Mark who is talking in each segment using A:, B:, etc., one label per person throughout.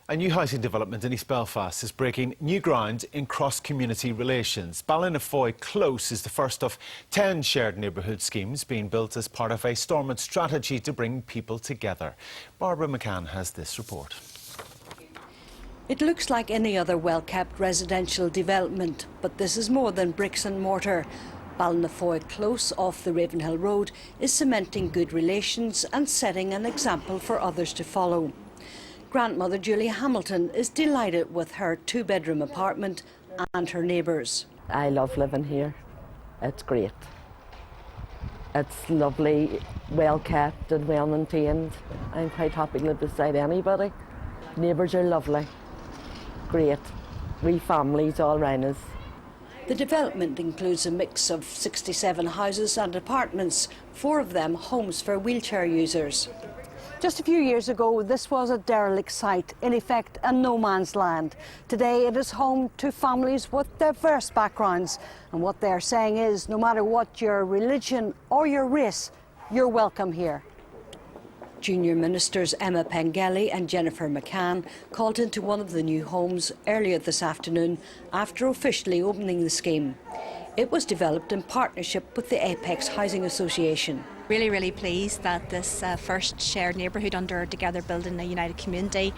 A: A new housing development in East Belfast is breaking new ground in cross-community relations. Ballynafoy Close is the first of 10 shared neighbourhood schemes being built as part of a Stormont strategy to bring people together. Barbara McCann has this report.
B: It looks like any other well-kept residential development, but this is more than bricks and mortar. Ballynafoy Close off the Ravenhill Road is cementing good relations and setting an example for others to follow. Grandmother Julie Hamilton is delighted with her two-bedroom apartment and her neighbours.
C: I love living here. It's great. It's lovely, well kept and well maintained. I'm quite happy to live beside anybody. Neighbours are lovely. Great. We families all round us.
B: The development includes a mix of 67 houses and apartments, 4 of them homes for wheelchair users. Just a few years ago, this was a derelict site, in effect a no man's land. Today it is home to families with diverse backgrounds, and what they're saying is no matter what your religion or your race, you're welcome here. Junior Ministers Emma Pengelly and Jennifer McCann called into one of the new homes earlier this afternoon after officially opening the scheme. It was developed in partnership with the Apex Housing Association.
D: Really pleased that this first shared neighbourhood under Together Building a United Community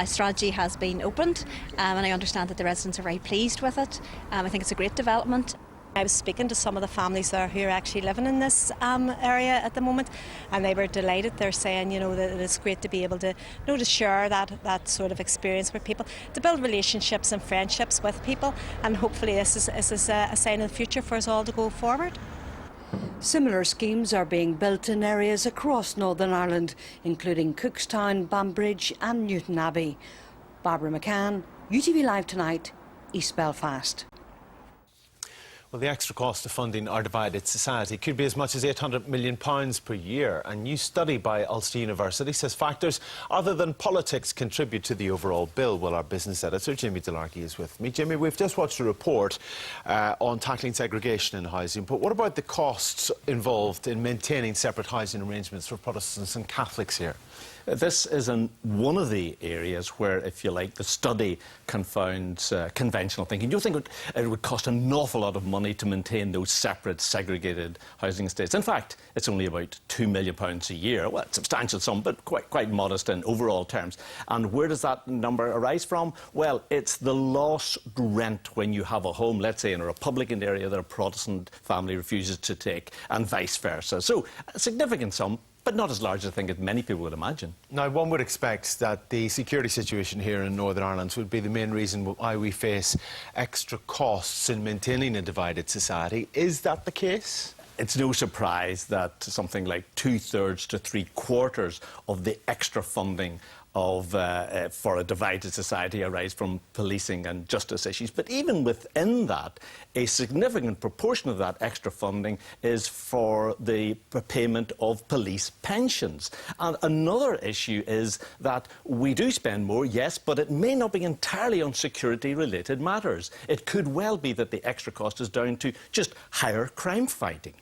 D: strategy has been opened, and I understand that the residents are very pleased with it. I think it's a great development.
E: I was speaking to some of the families there who are actually living in this area at the moment, and they were delighted. They're saying, you know, that it's great to be able to, you know, to share that sort of experience with people, to build relationships and friendships with people, and hopefully this is a sign of the future for us all to go forward.
B: Similar schemes are being built in areas across Northern Ireland, including Cookstown, Banbridge and Newton Abbey. Barbara McCann, UTV Live Tonight, East Belfast.
A: Well, the extra cost of funding our divided society could be as much as £800 million per year. A new study by Ulster University says factors other than politics contribute to the overall bill. Well, our business editor, Jimmy Delarkey, is with me. Jimmy, we've just watched a report on tackling segregation in housing, but what about the costs involved in maintaining separate housing arrangements for Protestants and Catholics here?
F: This is one of the areas where, if you like, the study confounds conventional thinking. You think it would cost an awful lot of money to maintain those separate, segregated housing estates. In fact, it's only about £2 million a year. Well, it's a substantial sum, but quite modest in overall terms. And where does that number arise from? Well, it's the lost rent when you have a home, let's say in a Republican area that a Protestant family refuses to take, and vice versa. So, a significant sum, but not as large, I think, as many people would imagine.
A: Now, one would expect that the security situation here in Northern Ireland would be the main reason why we face extra costs in maintaining a divided society. Is that the case?
F: It's no surprise that something like 2/3 to 3/4 of the extra funding for a divided society arise from policing and justice issues. But even within that, a significant proportion of that extra funding is for the payment of police pensions. And another issue is that we do spend more, yes, but it may not be entirely on security-related matters. It could well be that the extra cost is down to just higher crime fighting.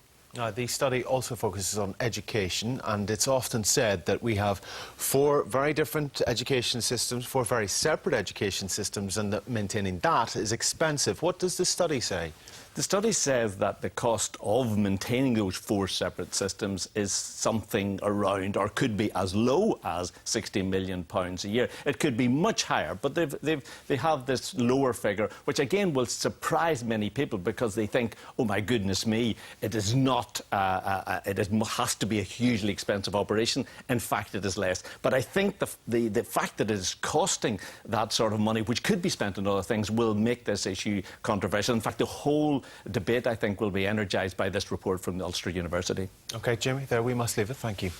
A: The study also focuses on education, and it's often said that we have 4 very different education systems, 4 very separate education systems, and that maintaining that is expensive. What does the study say?
F: The study says that the cost of maintaining those 4 separate systems is something around, or could be as low as £60 million a year. It could be much higher, but they have this lower figure, which again will surprise many people because they think, oh my goodness me, it is not, has to be a hugely expensive operation. In fact, it is less. But I think the fact that it is costing that sort of money, which could be spent on other things, will make this issue controversial. In fact, the whole debate, I think, will be energised by this report from Ulster University.
A: OK, Jimmy, there we must leave it. Thank you.